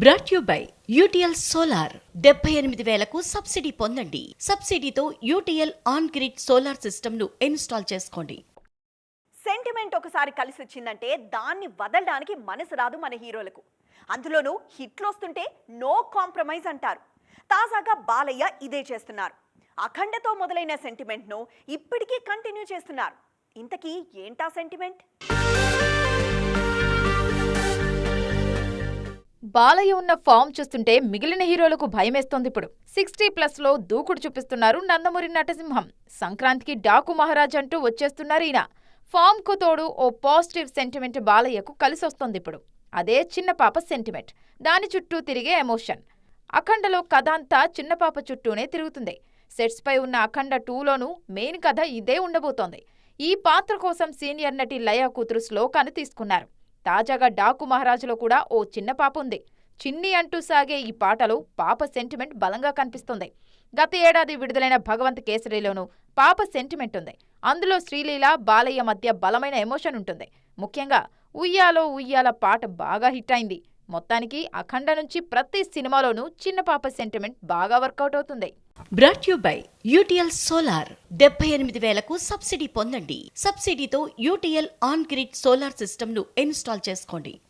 Brought you by UTL solar 78,000కు subsidy పొందండి. సబ్సిడీతో యూటీఎల్ ఆన్ గ్రిడ్ సోలార్ సిస్టమ్ను ఇన్స్టాల్ చేసుకోండి. సెంటిమెంట్ ఒకసారి కలిసి వచ్చిందంటే దాన్ని వదలడానికి మనసు రాదు మన హీరోలకు. అందులోనూ హిట్లు వస్తుంటే నో కాంప్రమైజ్ అంటారు. తాజాగా బాలయ్య ఇదే చేస్తున్నారు. అఖండతో మొదలైన సెంటిమెంట్ను ఇప్పటికీ కంటిన్యూ చేస్తున్నారు. ఇంతకీ ఏంటా సెంటిమెంట్? బాలయ్య ఉన్న ఫామ్ చూస్తుంటే మిగిలిన హీరోలకు భయమేస్తోంది. ఇప్పుడు 60+ దూకుడు చూపిస్తున్నారు నందమూరి నటసింహం. సంక్రాంతికి డాకు మహారాజ్ అంటూ వచ్చేస్తున్నారు ఈయన. ఫామ్ కు తోడు ఓ పాజిటివ్ సెంటిమెంట్ బాలయ్యకు కలిసొస్తోంది ఇప్పుడు. అదే చిన్న పాప సెంటిమెంట్. దాని చుట్టూ తిరిగే ఎమోషన్. అఖండలో కథ అంతా చిన్న పాప చుట్టూనే తిరుగుతుంది. సెట్స్ పై ఉన్న అఖండ 2లోనూ మెయిన్ కథ ఇదే ఉండబోతోంది. ఈ పాత్ర కోసం సీనియర్ నటి లయ కూతురు శ్లోకాను తీసుకున్నారు. తాజాగా డాకు మహారాజులో కూడా ఓ చిన్న పాప ఉంది. చిన్ని అంటూ సాగే ఈ పాటలో పాప సెంటిమెంట్ బలంగా కనిపిస్తుంది. గత ఏడాది విడుదలైన భగవంత్ కేసరిలోనూ పాప సెంటిమెంట్ ఉంది. అందులో శ్రీలీల, బాలయ్య మధ్య బలమైన ఎమోషన్ ఉంటుంది. ముఖ్యంగా ఉయ్యాలో ఉయ్యాల పాట బాగా హిట్ అయింది. మొత్తానికి అఖండ నుంచి ప్రతి సినిమాలోనూ చిన్న పాప సెంటిమెంట్ బాగా వర్కౌట్ అవుతుంది. Brought you by UTL solar 78,000కు సబ్సిడీ పొందండి. సబ్సిడీతో యూటీఎల్ ఆన్ గ్రిడ్ సోలార్ సిస్టమ్ను ఇన్స్టాల్ చేసుకోండి.